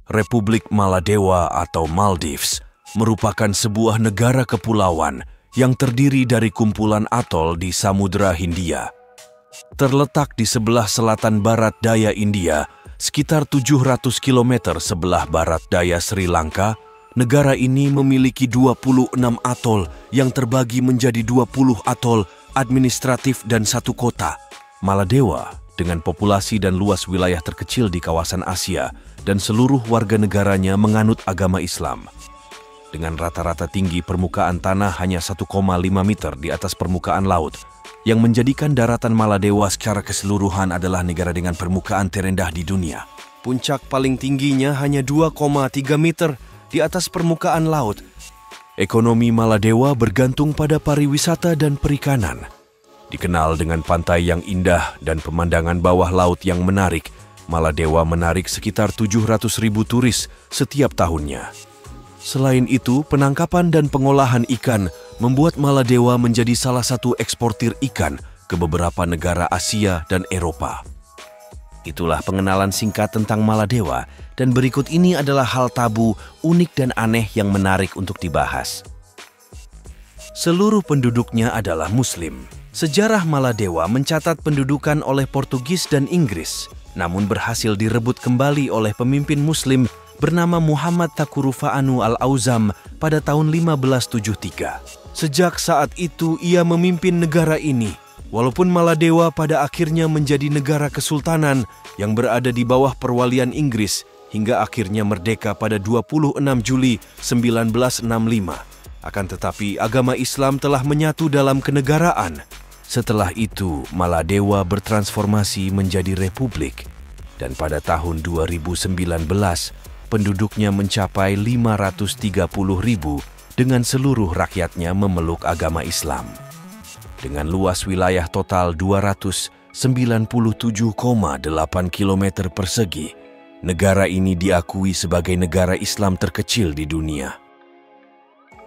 Republik Maladewa atau Maldives merupakan sebuah negara kepulauan yang terdiri dari kumpulan atol di Samudra Hindia. Terletak di sebelah selatan barat daya India, sekitar 700 km sebelah barat daya Sri Lanka, negara ini memiliki 26 atol yang terbagi menjadi 20 atol administratif dan satu kota. Maladewa dengan populasi dan luas wilayah terkecil di kawasan Asia dan seluruh warga negaranya menganut agama Islam. Dengan rata-rata tinggi permukaan tanah hanya 1,5 meter di atas permukaan laut, yang menjadikan daratan Maladewa secara keseluruhan adalah negara dengan permukaan terendah di dunia. Puncak paling tingginya hanya 2,3 meter di atas permukaan laut. Ekonomi Maladewa bergantung pada pariwisata dan perikanan. Dikenal dengan pantai yang indah dan pemandangan bawah laut yang menarik, Maladewa menarik sekitar 700.000 turis setiap tahunnya. Selain itu, penangkapan dan pengolahan ikan membuat Maladewa menjadi salah satu eksportir ikan ke beberapa negara Asia dan Eropa. Itulah pengenalan singkat tentang Maladewa, dan berikut ini adalah hal tabu, unik dan aneh yang menarik untuk dibahas. Seluruh penduduknya adalah Muslim. Sejarah Maladewa mencatat pendudukan oleh Portugis dan Inggris, namun berhasil direbut kembali oleh pemimpin Muslim bernama Muhammad Takurufaanu Al-Auzam pada tahun 1573. Sejak saat itu ia memimpin negara ini, walaupun Maladewa pada akhirnya menjadi negara kesultanan yang berada di bawah perwalian Inggris hingga akhirnya merdeka pada 26 Juli 1965. Akan tetapi agama Islam telah menyatu dalam kenegaraan. Setelah itu, Maladewa bertransformasi menjadi republik, dan pada tahun 2019, penduduknya mencapai 530.000 dengan seluruh rakyatnya memeluk agama Islam. Dengan luas wilayah total 297,8 km persegi, negara ini diakui sebagai negara Islam terkecil di dunia.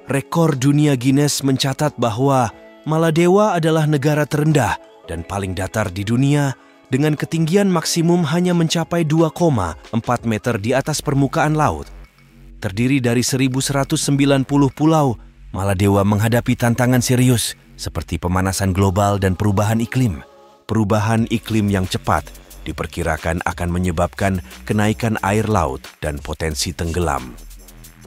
Rekor Dunia Guinness mencatat bahwa Maladewa adalah negara terendah dan paling datar di dunia dengan ketinggian maksimum hanya mencapai 2,4 meter di atas permukaan laut. Terdiri dari 1.190 pulau, Maladewa menghadapi tantangan serius seperti pemanasan global dan perubahan iklim. Perubahan iklim yang cepat diperkirakan akan menyebabkan kenaikan air laut dan potensi tenggelam.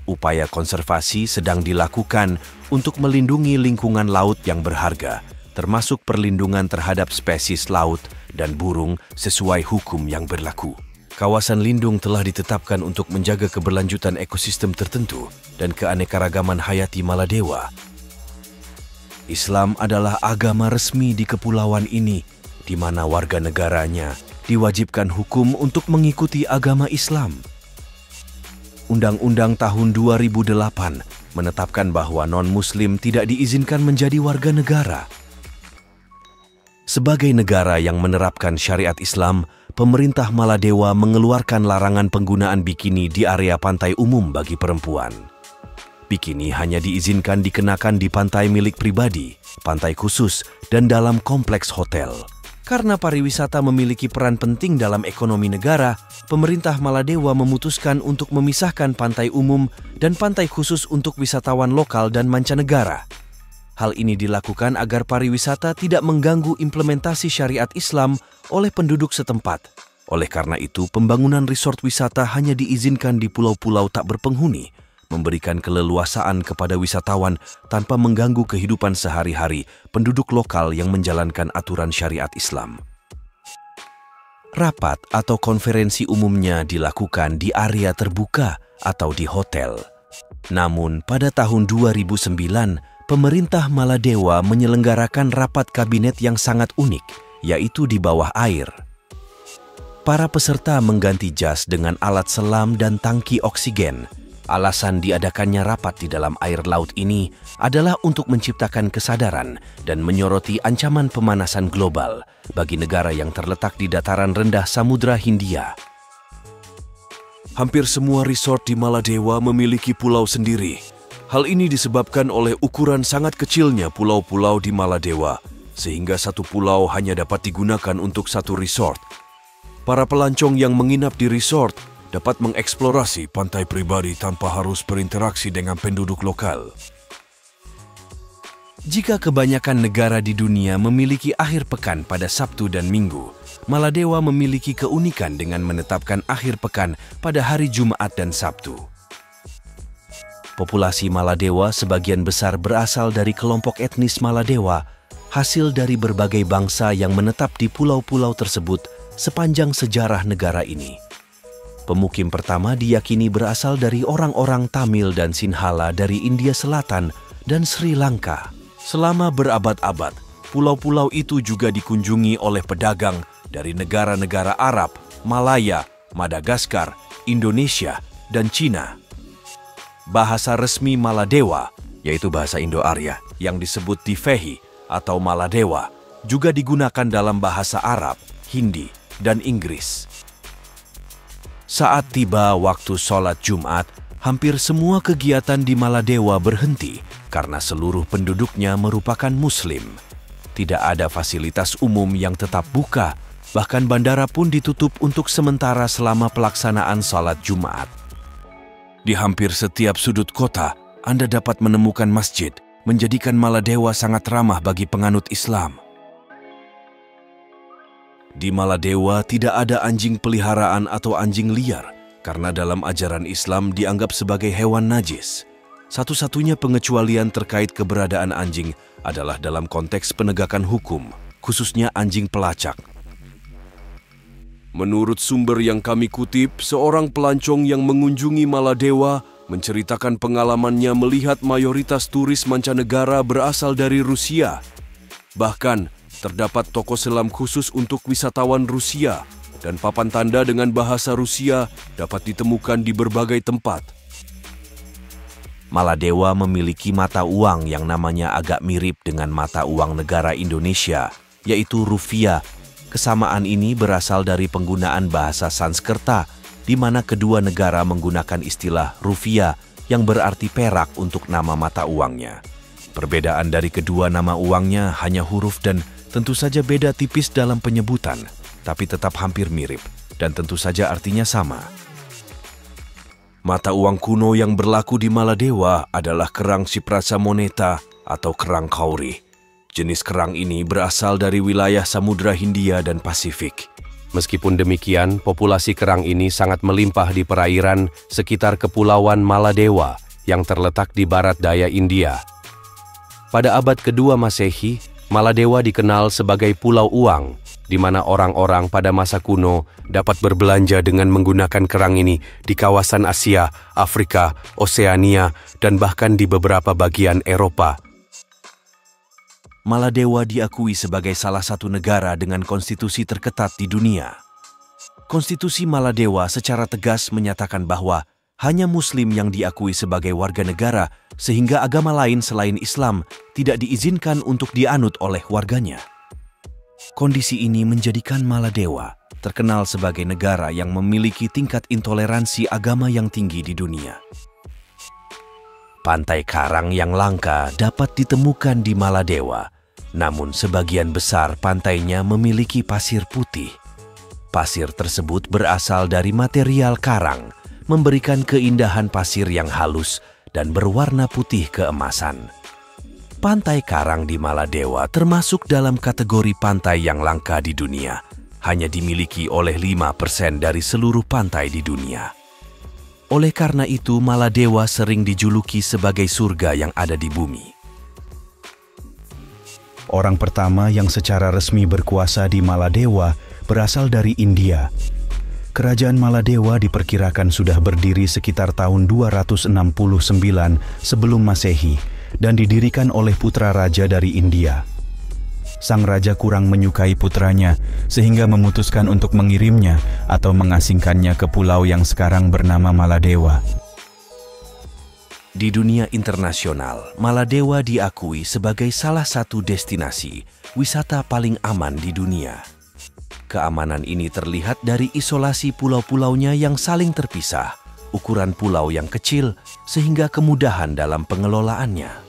Upaya konservasi sedang dilakukan untuk melindungi lingkungan laut yang berharga, termasuk perlindungan terhadap spesies laut dan burung sesuai hukum yang berlaku. Kawasan lindung telah ditetapkan untuk menjaga keberlanjutan ekosistem tertentu dan keanekaragaman hayati Maladewa. Islam adalah agama resmi di kepulauan ini, di mana warga negaranya diwajibkan hukum untuk mengikuti agama Islam. Undang-Undang tahun 2008 menetapkan bahwa non-Muslim tidak diizinkan menjadi warga negara. Sebagai negara yang menerapkan syariat Islam, pemerintah Maladewa mengeluarkan larangan penggunaan bikini di area pantai umum bagi perempuan. Bikini hanya diizinkan dikenakan di pantai milik pribadi, pantai khusus, dan dalam kompleks hotel. Karena pariwisata memiliki peran penting dalam ekonomi negara, pemerintah Maladewa memutuskan untuk memisahkan pantai umum dan pantai khusus untuk wisatawan lokal dan mancanegara. Hal ini dilakukan agar pariwisata tidak mengganggu implementasi syariat Islam oleh penduduk setempat. Oleh karena itu, pembangunan resort wisata hanya diizinkan di pulau-pulau tak berpenghuni, memberikan keleluasaan kepada wisatawan tanpa mengganggu kehidupan sehari-hari penduduk lokal yang menjalankan aturan syariat Islam. Rapat atau konferensi umumnya dilakukan di area terbuka atau di hotel. Namun, pada tahun 2009, pemerintah Maladewa menyelenggarakan rapat kabinet yang sangat unik, yaitu di bawah air. Para peserta mengganti jas dengan alat selam dan tangki oksigen. Alasan diadakannya rapat di dalam air laut ini adalah untuk menciptakan kesadaran dan menyoroti ancaman pemanasan global bagi negara yang terletak di dataran rendah Samudra Hindia. Hampir semua resort di Maladewa memiliki pulau sendiri. Hal ini disebabkan oleh ukuran sangat kecilnya pulau-pulau di Maladewa, sehingga satu pulau hanya dapat digunakan untuk satu resort. Para pelancong yang menginap di resort dapat mengeksplorasi pantai pribadi tanpa harus berinteraksi dengan penduduk lokal. Jika kebanyakan negara di dunia memiliki akhir pekan pada Sabtu dan Minggu, Maladewa memiliki keunikan dengan menetapkan akhir pekan pada hari Jumat dan Sabtu. Populasi Maladewa sebagian besar berasal dari kelompok etnis Maladewa, hasil dari berbagai bangsa yang menetap di pulau-pulau tersebut sepanjang sejarah negara ini. Pemukim pertama diyakini berasal dari orang-orang Tamil dan Sinhala dari India Selatan dan Sri Lanka. Selama berabad-abad, pulau-pulau itu juga dikunjungi oleh pedagang dari negara-negara Arab, Malaya, Madagaskar, Indonesia, dan Cina. Bahasa resmi Maladewa, yaitu bahasa Indo-Arya, yang disebut Divhehi atau Maladewa, juga digunakan dalam bahasa Arab, Hindi, dan Inggris. Saat tiba waktu sholat Jumat, hampir semua kegiatan di Maladewa berhenti karena seluruh penduduknya merupakan Muslim. Tidak ada fasilitas umum yang tetap buka, bahkan bandara pun ditutup untuk sementara selama pelaksanaan sholat Jumat. Di hampir setiap sudut kota, Anda dapat menemukan masjid, menjadikan Maladewa sangat ramah bagi penganut Islam. Di Maladewa tidak ada anjing peliharaan atau anjing liar, karena dalam ajaran Islam dianggap sebagai hewan najis. Satu-satunya pengecualian terkait keberadaan anjing adalah dalam konteks penegakan hukum, khususnya anjing pelacak. Menurut sumber yang kami kutip, seorang pelancong yang mengunjungi Maladewa menceritakan pengalamannya melihat mayoritas turis mancanegara berasal dari Rusia. Bahkan, terdapat toko selam khusus untuk wisatawan Rusia, dan papan tanda dengan bahasa Rusia dapat ditemukan di berbagai tempat. Maladewa memiliki mata uang yang namanya agak mirip dengan mata uang negara Indonesia, yaitu rupiah. Kesamaan ini berasal dari penggunaan bahasa Sanskerta, di mana kedua negara menggunakan istilah rupiah yang berarti perak untuk nama mata uangnya. Perbedaan dari kedua nama uangnya hanya huruf dan tentu saja beda tipis dalam penyebutan, tapi tetap hampir mirip dan tentu saja artinya sama. Mata uang kuno yang berlaku di Maladewa adalah kerang Siprasa moneta atau kerang kauri. Jenis kerang ini berasal dari wilayah Samudra Hindia dan Pasifik. Meskipun demikian, populasi kerang ini sangat melimpah di perairan sekitar Kepulauan Maladewa yang terletak di barat daya India. Pada abad kedua Masehi, Maladewa dikenal sebagai Pulau Uang, di mana orang-orang pada masa kuno dapat berbelanja dengan menggunakan kerang ini di kawasan Asia, Afrika, Oseania, dan bahkan di beberapa bagian Eropa. Maladewa diakui sebagai salah satu negara dengan konstitusi terketat di dunia. Konstitusi Maladewa secara tegas menyatakan bahwa hanya Muslim yang diakui sebagai warga negara, sehingga agama lain selain Islam tidak diizinkan untuk dianut oleh warganya. Kondisi ini menjadikan Maladewa terkenal sebagai negara yang memiliki tingkat intoleransi agama yang tinggi di dunia. Pantai karang yang langka dapat ditemukan di Maladewa, namun sebagian besar pantainya memiliki pasir putih. Pasir tersebut berasal dari material karang, memberikan keindahan pasir yang halus dan berwarna putih keemasan. Pantai karang di Maladewa termasuk dalam kategori pantai yang langka di dunia, hanya dimiliki oleh 5% dari seluruh pantai di dunia. Oleh karena itu, Maladewa sering dijuluki sebagai surga yang ada di bumi. Orang pertama yang secara resmi berkuasa di Maladewa berasal dari India. Kerajaan Maladewa diperkirakan sudah berdiri sekitar tahun 269 sebelum Masehi dan didirikan oleh putra raja dari India. Sang raja kurang menyukai putranya sehingga memutuskan untuk mengirimnya atau mengasingkannya ke pulau yang sekarang bernama Maladewa. Di dunia internasional, Maladewa diakui sebagai salah satu destinasi wisata paling aman di dunia. Keamanan ini terlihat dari isolasi pulau-pulaunya yang saling terpisah, ukuran pulau yang kecil, sehingga kemudahan dalam pengelolaannya.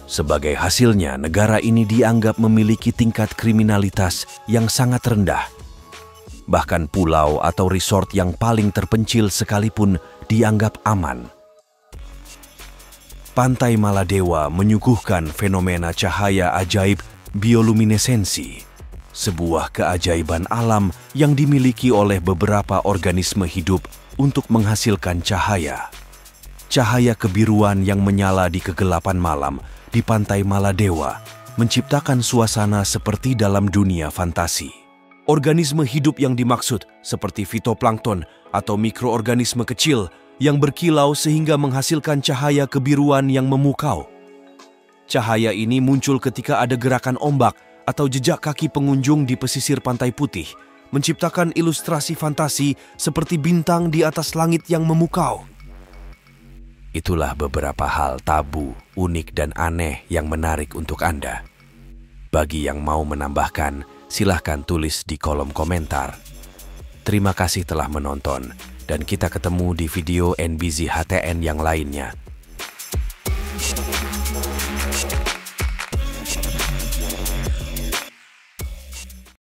Sebagai hasilnya, negara ini dianggap memiliki tingkat kriminalitas yang sangat rendah. Bahkan pulau atau resort yang paling terpencil sekalipun dianggap aman. Pantai Maladewa menyuguhkan fenomena cahaya ajaib bioluminesensi, sebuah keajaiban alam yang dimiliki oleh beberapa organisme hidup untuk menghasilkan cahaya. Cahaya kebiruan yang menyala di kegelapan malam di Pantai Maladewa menciptakan suasana seperti dalam dunia fantasi. Organisme hidup yang dimaksud seperti fitoplankton atau mikroorganisme kecil yang berkilau sehingga menghasilkan cahaya kebiruan yang memukau. Cahaya ini muncul ketika ada gerakan ombak atau jejak kaki pengunjung di pesisir Pantai Putih, menciptakan ilustrasi fantasi seperti bintang di atas langit yang memukau. Itulah beberapa hal tabu, unik, dan aneh yang menarik untuk Anda. Bagi yang mau menambahkan, silahkan tulis di kolom komentar. Terima kasih telah menonton, dan kita ketemu di video NBZ HTN yang lainnya.